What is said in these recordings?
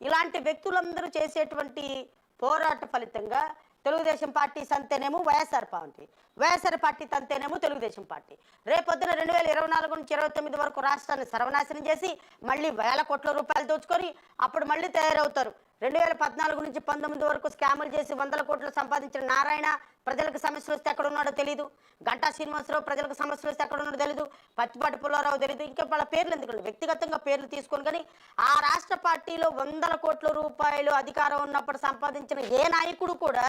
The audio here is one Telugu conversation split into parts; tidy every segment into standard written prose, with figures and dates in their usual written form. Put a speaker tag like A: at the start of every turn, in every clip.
A: ఇలాంటి వ్యక్తులందరూ చేసేటువంటి పోరాట ఫలితంగా తెలుగుదేశం పార్టీ సంతేనేమో వైఎస్ఆర్ పార్టీ, వైఎస్ఆర్ పార్టీ తంతేనేమో తెలుగుదేశం పార్టీ. రేపొద్దున 2024 నుంచి 29 వరకు రాష్ట్రాన్ని సర్వనాశనం చేసి మళ్ళీ వేల కోట్ల రూపాయలు దోచుకొని అప్పుడు మళ్ళీ తయారవుతారు. 2014 నుంచి 19 వరకు స్కాములు చేసి 100 కోట్లు సంపాదించిన నారాయణ ప్రజలకు సమస్యలు వస్తే ఎక్కడ ఉన్నాడో తెలీదు. గంటా శ్రీనివాసరావు ప్రజలకు సమస్యలు వస్తే ఎక్కడ ఉన్నాడో తెలీదు. పత్తిపాటి పుల్లారావు తెలీదు. ఇంకా వాళ్ళ పేర్లు ఎందుకండి, వ్యక్తిగతంగా పేర్లు తీసుకొని కానీ ఆ రాష్ట్ర పార్టీలో 100 కోట్ల రూపాయలు అధికారం ఉన్నప్పుడు సంపాదించిన ఏ నాయకుడు కూడా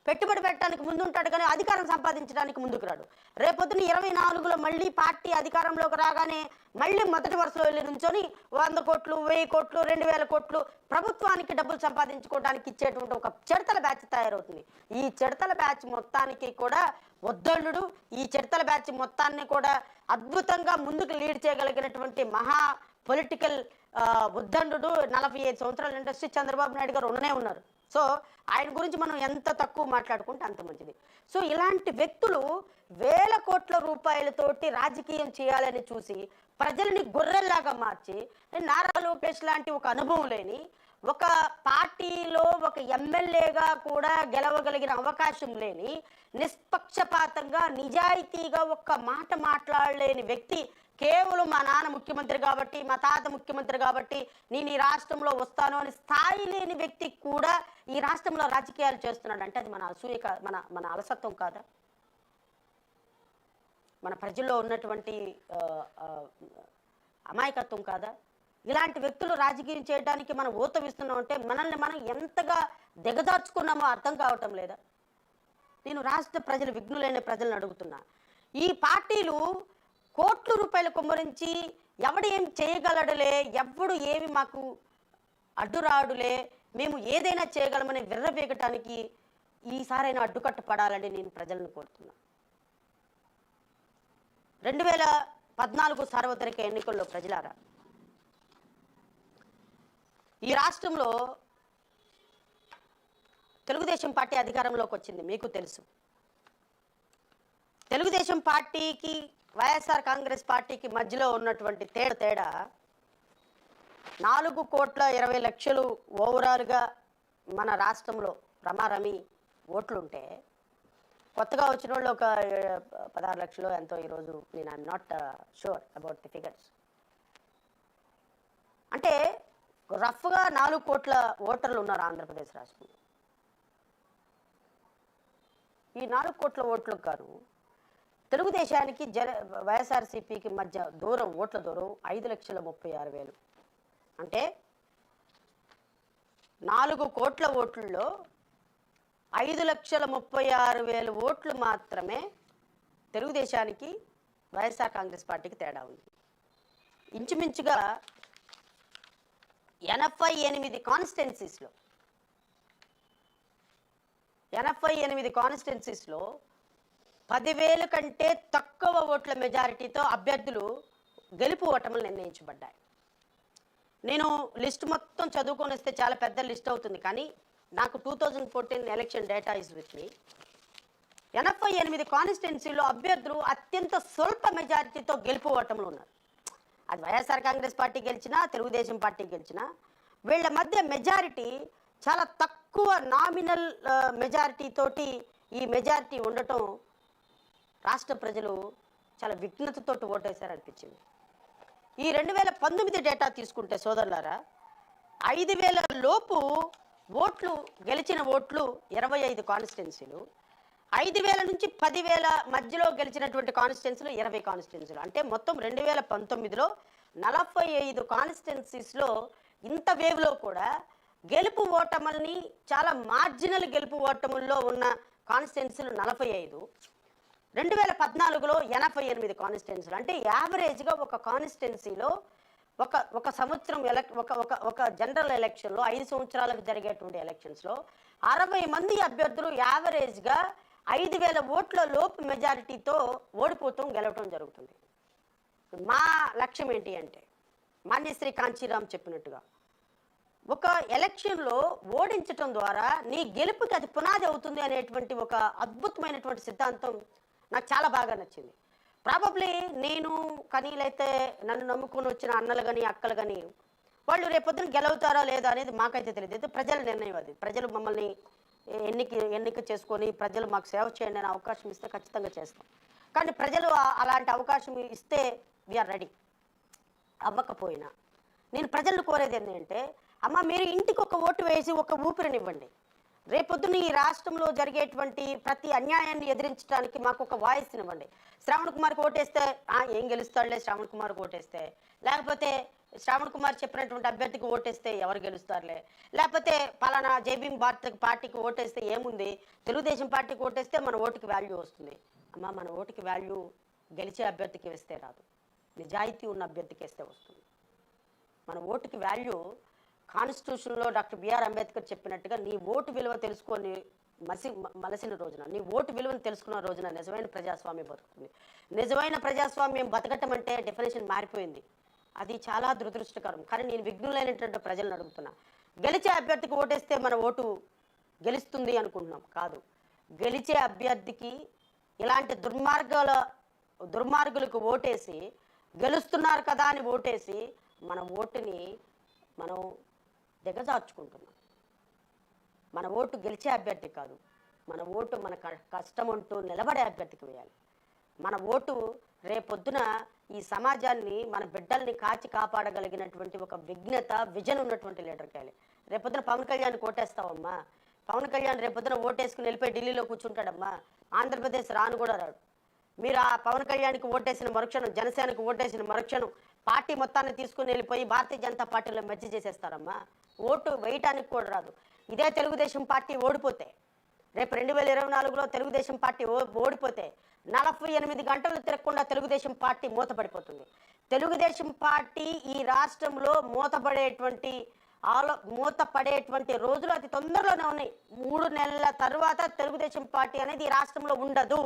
A: పెట్టుబడి పెట్టడానికి ముందుంటాడు కానీ అధికారం సంపాదించడానికి ముందుకు రాడు. రేపొద్దున 24లో మళ్ళీ పార్టీ అధికారంలోకి రాగానే మళ్ళీ మొదటి వరుసలో వెళ్ళి నుంచొని 100 కోట్లు 1000 కోట్లు 2000 కోట్లు ప్రభుత్వానికి డబ్బులు సంపాదించుకోవడానికి ఇచ్చేటువంటి ఒక చిడతల బ్యాచ్ తయారవుతుంది. ఈ చిడతల బ్యాచ్ మొత్తానికి కూడా ఉద్దండు, ఈ చిడతల బ్యాచ్ మొత్తాన్ని కూడా అద్భుతంగా ముందుకు లీడ్ చేయగలిగినటువంటి మహా పొలిటికల్ ఉద్దండు 45 సంవత్సరాల ఇండస్ట్రీ చంద్రబాబు నాయుడు గారు ఉన్ననే ఉన్నారు. సో ఆయన గురించి మనం ఎంత తక్కువ మాట్లాడుకుంటే అంత మంచిది. సో ఇలాంటి వ్యక్తులు వేల కోట్ల రూపాయలతోటి రాజకీయం చేయాలని చూసి ప్రజల్ని గొర్రెల్లాగా మార్చి నారా లోకేష్ లాంటి ఒక అనుభవం లేని ఒక పార్టీలో ఒక ఎమ్మెల్యేగా కూడా గెలవగలిగిన అవకాశం లేని నిష్పక్షపాతంగా నిజాయితీగా ఒక్క మాట మాట్లాడలేని వ్యక్తి కేవలం మా నాన్న ముఖ్యమంత్రి కాబట్టి మా తాత ముఖ్యమంత్రి కాబట్టి నేను ఈ రాష్ట్రంలో వస్తాను అని స్థాయి లేని వ్యక్తి కూడా ఈ రాష్ట్రంలో రాజకీయాలు చేస్తున్నాడు అంటే అది మన అసూయ మన మన అలసత్వం కాదా? మన ప్రజల్లో ఉన్నటువంటి అమాయకత్వం కాదా? ఇలాంటి వ్యక్తులు రాజకీయం చేయడానికి మనం ఊతమిస్తున్నాం అంటే మనల్ని మనం ఎంతగా దిగజార్చుకున్నామో అర్థం కావటం లేదా? నేను రాష్ట్ర ప్రజలు విఘ్నులైన ప్రజలను అడుగుతున్నా. ఈ పార్టీలు కోట్ల రూపాయలు కుమ్మరించి ఎవడు ఏం చేయగలడులే, ఎవడు ఏమి మాకు అడ్డురాడులే, మేము ఏదైనా చేయగలమని విర్రబీగటానికి ఈసారైనా అడ్డుకట్ట పడాలని నేను ప్రజలను కోరుతున్నా. 2014 సార్వత్రిక ఎన్నికల్లో ప్రజలారా, ఈ రాష్ట్రంలో తెలుగుదేశం పార్టీ అధికారంలోకి వచ్చింది, మీకు తెలుసు. తెలుగుదేశం పార్టీకి వైఎస్ఆర్ కాంగ్రెస్ పార్టీకి మధ్యలో ఉన్నటువంటి తేడా 4,20,00,000 ఓవరాల్గా మన రాష్ట్రంలో రమారమి ఓట్లుంటే కొత్తగా వచ్చిన వాళ్ళు ఒక 16 లక్షలు ఎంతో ఈరోజు. నేను I'm not sure about the figures. అంటే రఫ్గా 4 కోట్ల ఓటర్లు ఉన్నారు ఆంధ్రప్రదేశ్ రాష్ట్రంలో. ఈ 4 కోట్ల ఓట్లకు గాను తెలుగుదేశానికి వైఎస్ఆర్సీపీకి మధ్య దూరం ఓట్ల దూరం 5,36,000. అంటే 4 కోట్ల ఓట్లలో 5,36,000 ఓట్లు మాత్రమే తెలుగుదేశానికి వైఎస్ఆర్ కాంగ్రెస్ పార్టీకి తేడా ఉంది. ఇంచుమించుగా 88 కాన్స్టిట్యున్సీస్లో 10,000 కంటే తక్కువ ఓట్ల మెజారిటీతో అభ్యర్థులు గెలుపు ఓటములు నిర్ణయించబడ్డాయి. నేను లిస్ట్ మొత్తం చదువుకొని వస్తే చాలా పెద్ద లిస్ట్ అవుతుంది, కానీ నాకు 2014 election data is with me. 88 కాన్స్టిట్యున్సీలో అభ్యర్థులు అత్యంత స్వల్ప మెజారిటీతో గెలుపు ఓటములు ఉన్నారు. అది వైఎస్ఆర్ కాంగ్రెస్ పార్టీ గెలిచినా తెలుగుదేశం పార్టీ గెలిచినా వీళ్ళ మధ్య మెజారిటీ చాలా తక్కువ నామినల్ మెజారిటీ తోటి ఈ మెజారిటీ ఉండటం రాష్ట్ర ప్రజలు చాలా విఘ్నతతోటి ఓటేశారనిపించింది. ఈ 2019 డేటా తీసుకుంటే సోదరులారా, 5,000 లోపు ఓట్లు గెలిచిన ఓట్లు 25 కాన్స్టిట్యున్సీలు, 5,000 నుంచి 10,000 మధ్యలో గెలిచినటువంటి కాన్స్టిట్యున్సీలు 20 కాన్స్టిట్యున్సీలు. అంటే మొత్తం 2019లో 45 కాన్స్టిట్యున్సీస్లో ఇంత వేవ్లో కూడా గెలుపు ఓటముల్ని చాలా మార్జినల్ గెలుపు ఓటముల్లో ఉన్న కాన్స్టిట్యున్సీలు 45, 2014లో 88 కాన్స్టిట్యున్సీలు. అంటే యావరేజ్గా ఒక కాన్స్టిట్యున్సీలో ఒక సంవత్సరం ఒక జనరల్ ఎలక్షన్లో 5 సంవత్సరాలకు జరిగేటువంటి ఎలక్షన్స్లో 60 మంది అభ్యర్థులు యావరేజ్గా 5,000 ఓట్ల లోపు మెజారిటీతో ఓడిపోతాం గెలవటం జరుగుతుంది. మా లక్ష్యం ఏంటి అంటే, మాన్యశ్రీ కాంచీరామ్ చెప్పినట్టుగా ఒక ఎలక్షన్లో ఓడించటం ద్వారా నీ గెలుపుకి అది పునాది అవుతుంది అనేటువంటి ఒక అద్భుతమైనటువంటి సిద్ధాంతం నాకు చాలా బాగా నచ్చింది. ప్రాబబ్లీ నేను కానీ లేకపోతే నన్ను నమ్ముకొని వచ్చిన అన్నలు కానీ అక్కలు కానీ వాళ్ళు రేపొద్దున గెలుగుతారా లేదా అనేది మాకైతే తెలియదు. అయితే ప్రజల నిర్ణయం అది. ప్రజలు మమ్మల్ని ఎన్నిక చేసుకొని ప్రజలు మాకు సేవ చేయండి అనే అవకాశం ఇస్తే ఖచ్చితంగా చేస్తాం. కానీ ప్రజలు అలాంటి అవకాశం ఇస్తే వీఆర్ రెడీ. అవ్వకపోయినా నేను ప్రజలను కోరేది ఏంటంటే, అమ్మ మీరు ఇంటికి ఒక ఓటు వేసి ఒక ఊపిరినివ్వండి. రేపొద్దున ఈ రాష్ట్రంలో జరిగేటువంటి ప్రతి అన్యాయాన్ని ఎదిరించడానికి మాకు ఒక వాయిస్ ఇవ్వండి. శ్రావణ్ కుమార్కి ఓటేస్తే ఏం గెలుస్తాడులే శ్రావణ్ కుమార్కి ఓటేస్తే, లేకపోతే శ్రావణ్ కుమార్ చెప్పినటువంటి అభ్యర్థికి ఓటేస్తే ఎవరు గెలుస్తారులే, లేకపోతే పలానా జైభీం పార్టీకి ఓటేస్తే ఏముంది, తెలుగుదేశం పార్టీకి ఓటేస్తే మన ఓటుకి వాల్యూ వస్తుంది. అమ్మ మన ఓటుకి వాల్యూ గెలిచే అభ్యర్థికి వేస్తే రాదు, నిజాయితీ ఉన్న అభ్యర్థికి వేస్తే వస్తుంది. మన ఓటుకి వాల్యూ కాన్స్టిట్యూషన్లో డాక్టర్ బిఆర్ అంబేద్కర్ చెప్పినట్టుగా నీ ఓటు విలువ తెలుసుకొని మలసిన రోజున, నీ ఓటు విలువను తెలుసుకున్న రోజున నిజమైన ప్రజాస్వామ్యం బతుకుతుంది. నిజమైన ప్రజాస్వామ్యం బతకటం అంటే డెఫినేషన్ మారిపోయింది. అది చాలా దురదృష్టకరం. కానీ నేను విఘ్నులైనటువంటి ప్రజలను అడుగుతున్నా, గెలిచే అభ్యర్థికి ఓటేస్తే మన ఓటు గెలుస్తుంది అనుకుంటున్నాం. కాదు, గెలిచే అభ్యర్థికి ఇలాంటి దుర్మార్గులకు ఓటేసి గెలుస్తున్నారు కదా అని ఓటేసి మన ఓటుని మనం దిగజార్చుకుంటున్నాం. మన ఓటు గెలిచే అభ్యర్థి కాదు, మన ఓటు మన కష్టం అంటూ నిలబడే అభ్యర్థికి వేయాలి. మన ఓటు రేపొద్దున ఈ సమాజాన్ని, మన బిడ్డల్ని కాపాడగలిగినటువంటి ఒక విజన్ ఉన్నటువంటి లీడర్కి వేయాలి. రేపొద్దున పవన్ కళ్యాణ్కి ఓటేస్తావమ్మా, పవన్ కళ్యాణ్ రేపొద్దున ఓటేసుకుని వెళ్ళిపోయి ఢిల్లీలో కూర్చుంటాడమ్మా, ఆంధ్రప్రదేశ్ రాను కూడా రాడు. మీరు ఆ పవన్ కళ్యాణ్కి ఓటేసిన మరుక్షణం, జనసేనకు ఓటేసిన మరుక్షణం పార్టీ మొత్తాన్ని తీసుకుని వెళ్ళిపోయి భారతీయ జనతా పార్టీలో మెర్జ్ చేసేస్తారమ్మా. ఓటు వేయటానికి కూడా రాదు. ఇదే తెలుగుదేశం పార్టీ ఓడిపోతే, రేపు 2024లో తెలుగుదేశం పార్టీ ఓడిపోతే 48 గంటలు తిరగకుండా తెలుగుదేశం పార్టీ మూతపడిపోతుంది. తెలుగుదేశం పార్టీ ఈ రాష్ట్రంలో మూతపడేటువంటి రోజులు అతి తొందరలోనే ఉన్నాయి. 3 నెలల తర్వాత తెలుగుదేశం పార్టీ అనేది ఈ రాష్ట్రంలో ఉండదు.